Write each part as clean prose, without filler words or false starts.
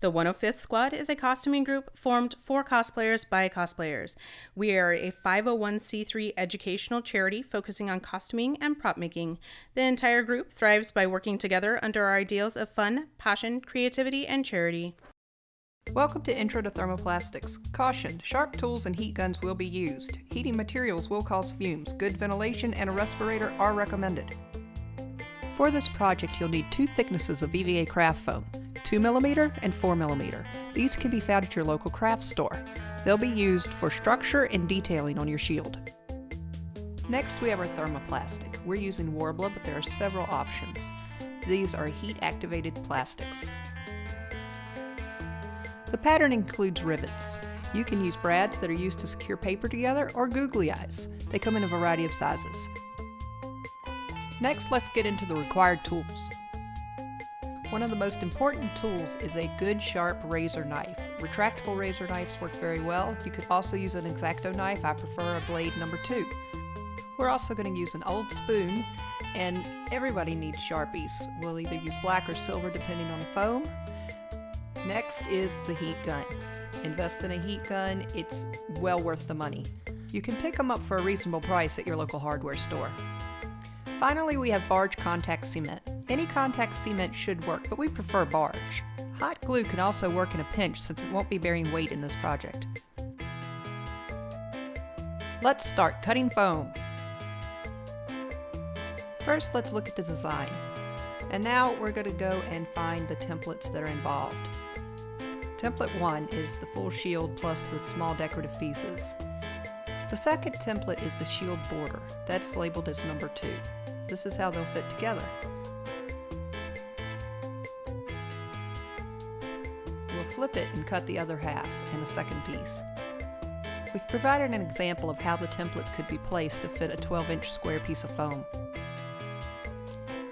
The 105th Squad is a costuming group formed for cosplayers by cosplayers. We are a 501c3 educational charity focusing on costuming and prop making. The entire group thrives by working together under our ideals of fun, passion, creativity, and charity. Welcome to Intro to Thermoplastics. Caution, sharp tools and heat guns will be used. Heating materials will cause fumes. Good ventilation and a respirator are recommended. For this project, you'll need two thicknesses of EVA craft foam, 2mm and 4mm. These can be found at your local craft store. They'll be used for structure and detailing on your shield. Next, we have our thermoplastic. We're using Worbla, but there are several options. These are heat-activated plastics. The pattern includes rivets. You can use brads that are used to secure paper together or googly eyes. They come in a variety of sizes. Next, let's get into the required tools. One of the most important tools is a good sharp razor knife. Retractable razor knives work very well. You could also use an X-Acto knife. I prefer a blade number 2. We're also going to use an old spoon, and everybody needs Sharpies. We'll either use black or silver depending on the foam. Next is the heat gun. Invest in a heat gun, it's well worth the money. You can pick them up for a reasonable price at your local hardware store. Finally, we have barge contact cement. Any contact cement should work, but we prefer barge. Hot glue can also work in a pinch since it won't be bearing weight in this project. Let's start cutting foam. First, let's look at the design. And now we're going to go and find the templates that are involved. Template 1 is the full shield plus the small decorative pieces. The second template is the shield border. That's labeled as number 2. This is how they'll fit together. We'll flip it and cut the other half in a second piece. We've provided an example of how the templates could be placed to fit a 12-inch square piece of foam.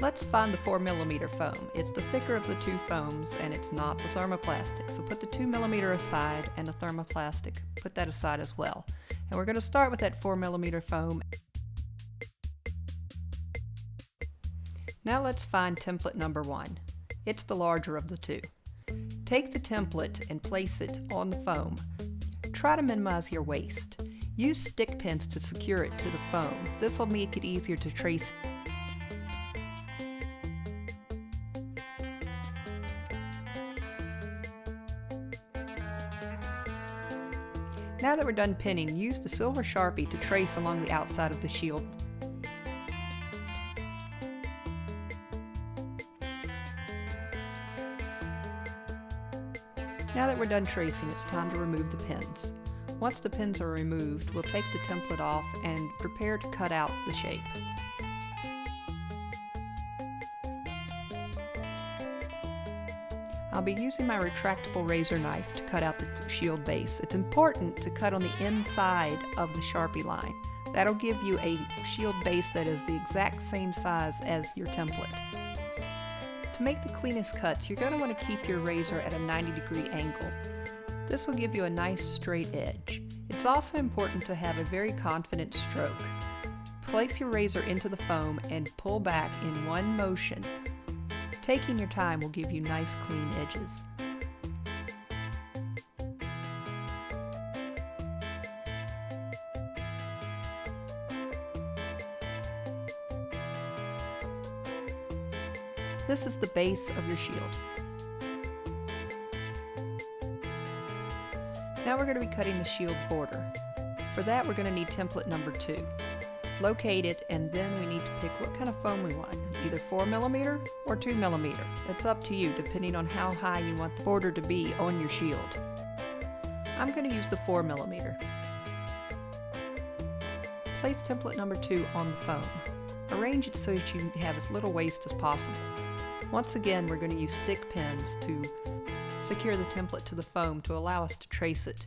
Let's find the 4mm foam. It's the thicker of the two foams and it's not the thermoplastic. So put the 2mm aside and the thermoplastic. Put that aside as well. And we're going to start with that 4mm foam. Now let's find template number 1. It's the larger of the two. Take the template and place it on the foam. Try to minimize your waste. Use stick pins to secure it to the foam. This will make it easier to trace. Now that we're done pinning, use the silver Sharpie to trace along the outside of the shield. Now that we're done tracing, it's time to remove the pins. Once the pins are removed, we'll take the template off and prepare to cut out the shape. I'll be using my retractable razor knife to cut out the shield base. It's important to cut on the inside of the Sharpie line. That'll give you a shield base that is the exact same size as your template. To make the cleanest cuts, you're going to want to keep your razor at a 90-degree angle. This will give you a nice straight edge. It's also important to have a very confident stroke. Place your razor into the foam and pull back in one motion. Taking your time will give you nice clean edges. This is the base of your shield. Now we're going to be cutting the shield border. For that, we're going to need template number 2. Locate it, and then we need to pick what kind of foam we want, either 4mm or 2mm. It's up to you depending on how high you want the border to be on your shield. I'm going to use the 4mm. Place template number 2 on the foam. Arrange it so that you have as little waste as possible. Once again, we're going to use stick pins to secure the template to the foam to allow us to trace it.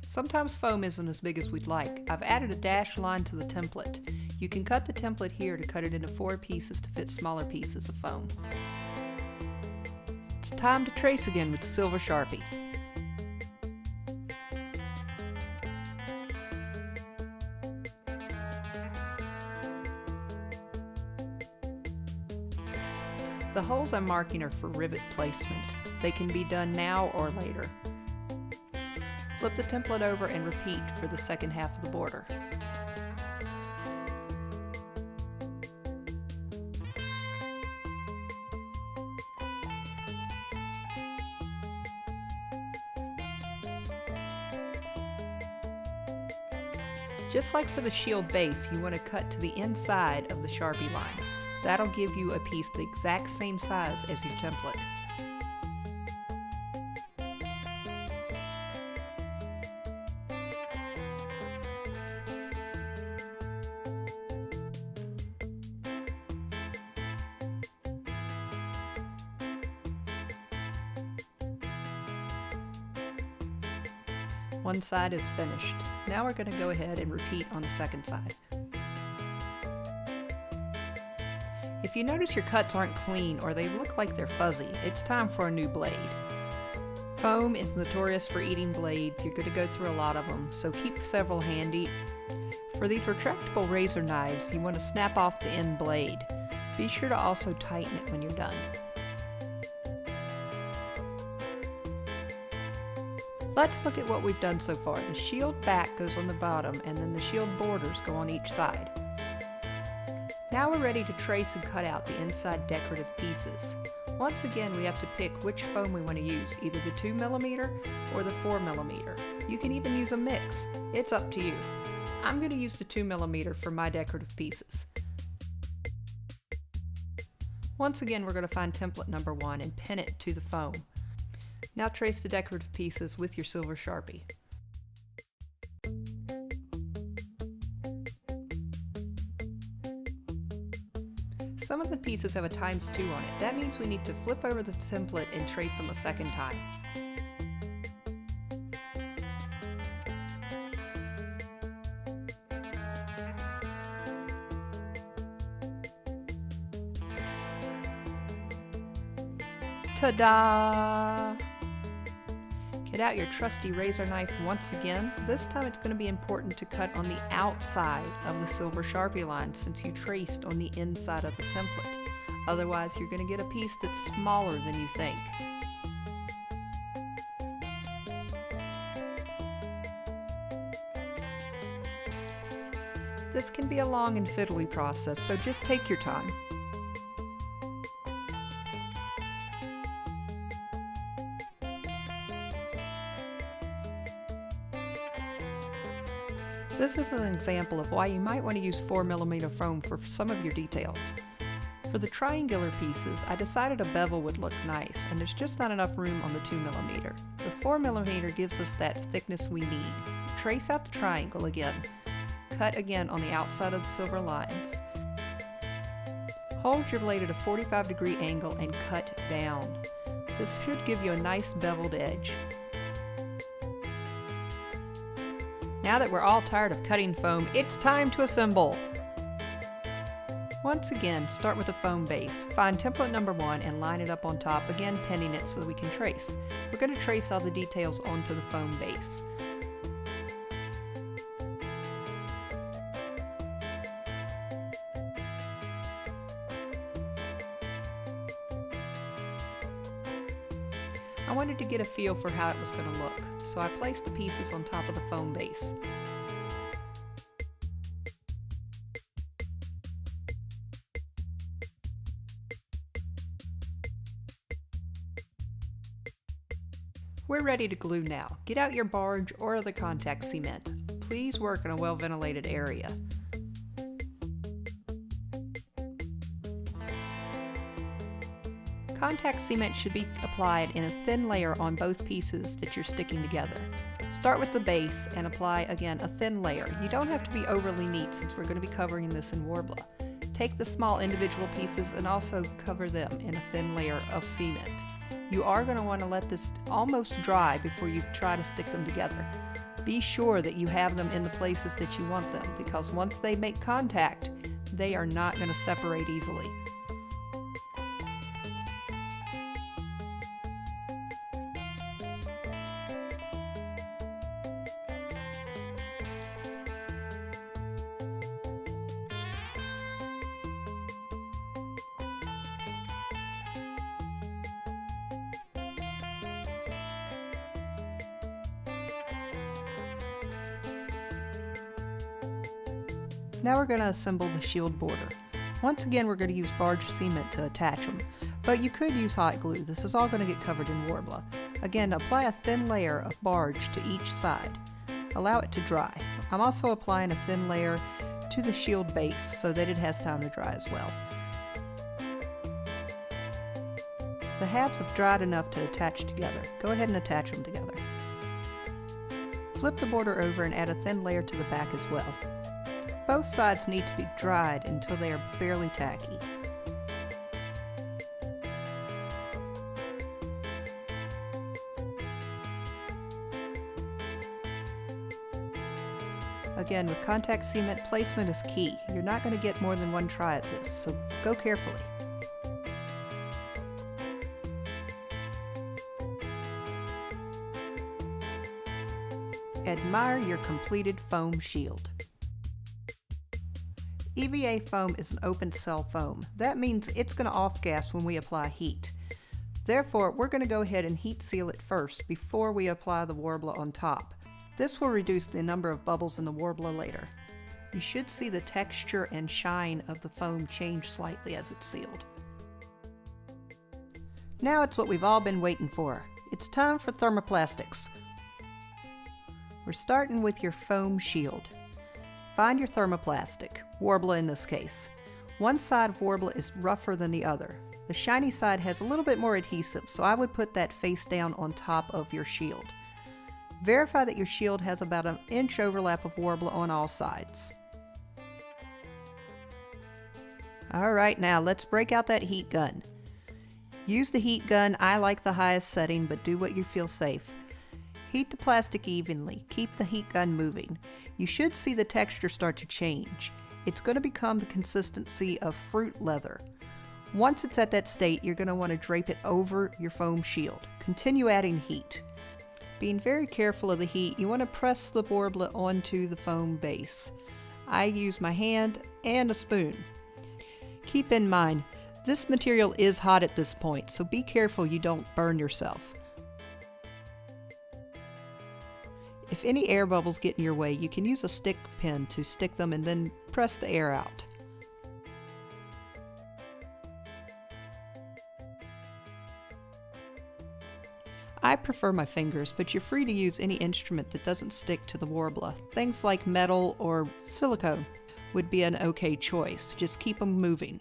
Sometimes foam isn't as big as we'd like. I've added a dashed line to the template. You can cut the template here to cut it into 4 pieces to fit smaller pieces of foam. It's time to trace again with the silver Sharpie. The holes I'm marking are for rivet placement. They can be done now or later. Flip the template over and repeat for the second half of the border. Just like for the shield base, you want to cut to the inside of the Sharpie line. That'll give you a piece the exact same size as your template. One side is finished. Now we're going to go ahead and repeat on the second side. If you notice your cuts aren't clean or they look like they're fuzzy, it's time for a new blade. Foam is notorious for eating blades. You're going to go through a lot of them, so keep several handy. For these retractable razor knives, you want to snap off the end blade. Be sure to also tighten it when you're done. Let's look at what we've done so far. The shield back goes on the bottom and then the shield borders go on each side. Now we're ready to trace and cut out the inside decorative pieces. Once again, we have to pick which foam we want to use, either the 2mm or the 4mm. You can even use a mix. It's up to you. I'm going to use the 2mm for my decorative pieces. Once again, we're going to find template number 1 and pin it to the foam. Now trace the decorative pieces with your silver Sharpie. Some of the pieces have a ×2 on it. That means we need to flip over the template and trace them a second time. Ta-da! Get out your trusty razor knife once again. This time it's going to be important to cut on the outside of the silver Sharpie line since you traced on the inside of the template. Otherwise you're going to get a piece that's smaller than you think. This can be a long and fiddly process, so just take your time. This is an example of why you might want to use 4mm foam for some of your details. For the triangular pieces, I decided a bevel would look nice, and there's just not enough room on the 2mm. The 4mm gives us that thickness we need. Trace out the triangle again. Cut again on the outside of the silver lines. Hold your blade at a 45-degree angle and cut down. This should give you a nice beveled edge. Now that we're all tired of cutting foam, it's time to assemble! Once again, start with a foam base. Find template number 1 and line it up on top, again pinning it so that we can trace. We're going to trace all the details onto the foam base. I wanted to get a feel for how it was going to look, so I placed the pieces on top of the foam base. We're ready to glue now. Get out your barge or the contact cement. Please work in a well-ventilated area. Contact cement should be applied in a thin layer on both pieces that you're sticking together. Start with the base and apply again a thin layer. You don't have to be overly neat since we're going to be covering this in Worbla. Take the small individual pieces and also cover them in a thin layer of cement. You are going to want to let this almost dry before you try to stick them together. Be sure that you have them in the places that you want them, because once they make contact, they are not going to separate easily. Now we're going to assemble the shield border. Once again, we're going to use barge cement to attach them, but you could use hot glue. This is all going to get covered in Worbla. Again, apply a thin layer of barge to each side. Allow it to dry. I'm also applying a thin layer to the shield base so that it has time to dry as well. The halves have dried enough to attach together. Go ahead and attach them together. Flip the border over and add a thin layer to the back as well. Both sides need to be dried until they are barely tacky. Again, with contact cement, placement is key. You're not going to get more than one try at this, so go carefully. Admire your completed foam shield. EVA foam is an open cell foam. That means it's going to off-gas when we apply heat. Therefore, we're going to go ahead and heat seal it first before we apply the Worbla on top. This will reduce the number of bubbles in the Worbla later. You should see the texture and shine of the foam change slightly as it's sealed. Now it's what we've all been waiting for. It's time for thermoplastics. We're starting with your foam shield. Find your thermoplastic, Worbla in this case. One side of Worbla is rougher than the other. The shiny side has a little bit more adhesive, so I would put that face down on top of your shield. Verify that your shield has about an inch overlap of Worbla on all sides. Alright, now let's break out that heat gun. Use the heat gun. I like the highest setting, but do what you feel safe. Heat the plastic evenly. Keep the heat gun moving. You should see the texture start to change. It's going to become the consistency of fruit leather. Once it's at that state, you're going to want to drape it over your foam shield. Continue adding heat. Being very careful of the heat, you want to press the Worbla onto the foam base. I use my hand and a spoon. Keep in mind, this material is hot at this point, so be careful you don't burn yourself. If any air bubbles get in your way, you can use a stick pin to stick them and then press the air out. I prefer my fingers, but you're free to use any instrument that doesn't stick to the Worbla. Things like metal or silicone would be an okay choice. Just keep them moving.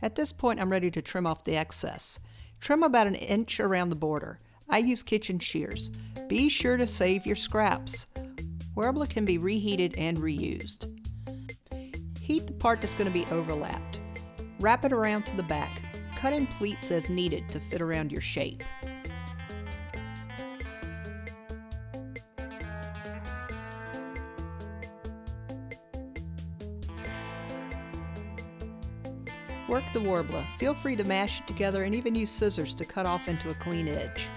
At this point, I'm ready to trim off the excess. Trim about an inch around the border. I use kitchen shears. Be sure to save your scraps. Worbla can be reheated and reused. Heat the part that's going to be overlapped. Wrap it around to the back. Cut in pleats as needed to fit around your shape. Work the Worbla. Feel free to mash it together and even use scissors to cut off into a clean edge.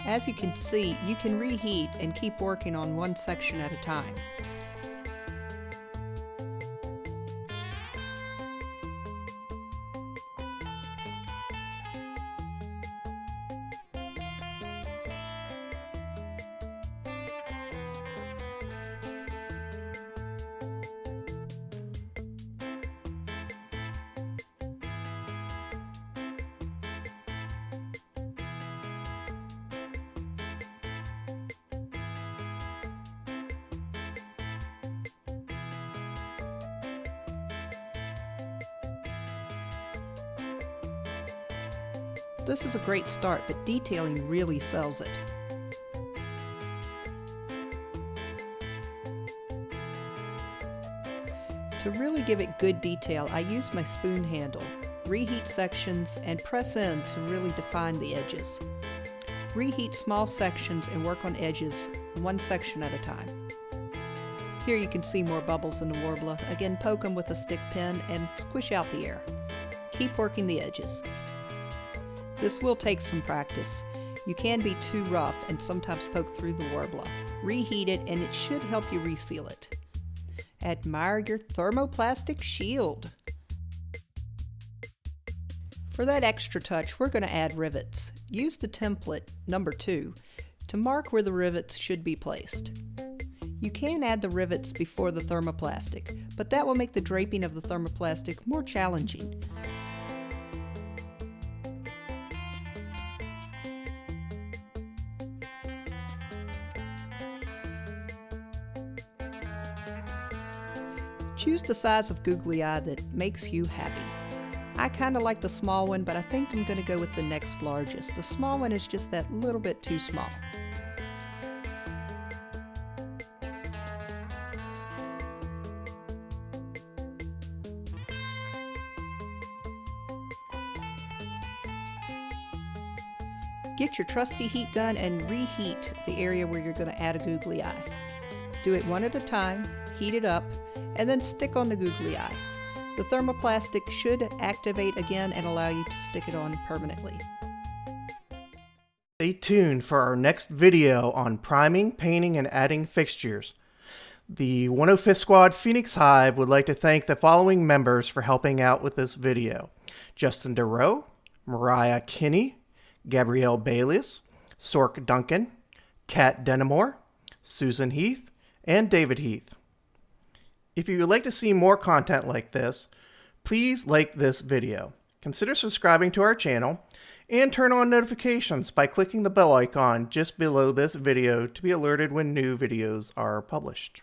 As you can see, you can reheat and keep working on one section at a time. This is a great start, but detailing really sells it. To really give it good detail, I use my spoon handle, reheat sections, and press in to really define the edges. Reheat small sections and work on edges one section at a time. Here you can see more bubbles in the Worbla. Again, poke them with a stick pin and squish out the air. Keep working the edges. This will take some practice. You can be too rough and sometimes poke through the Worbla. reheat it, and it should help you reseal it. Admire your thermoplastic shield. For that extra touch, we're going to add rivets. Use the template, number 2, to mark where the rivets should be placed. You can add the rivets before the thermoplastic, but that will make the draping of the thermoplastic more challenging. Choose the size of googly eye that makes you happy. I kind of like the small one, but I think I'm going to go with the next largest. The small one is just that little bit too small. Get your trusty heat gun and reheat the area where you're going to add a googly eye. Do it one at a time, heat it up, and then stick on the googly eye. The thermoplastic should activate again and allow you to stick it on permanently. Stay tuned for our next video on priming, painting, and adding fixtures. The 105th Squad Phoenix Hive would like to thank the following members for helping out with this video: Justin DeRoe, Mariah Kinney, Gabrielle Bayliss, Sork Duncan, Kat Denimore, Susan Heath, and David Heath. If you would like to see more content like this, please like this video. Consider subscribing to our channel and turn on notifications by clicking the bell icon just below this video to be alerted when new videos are published.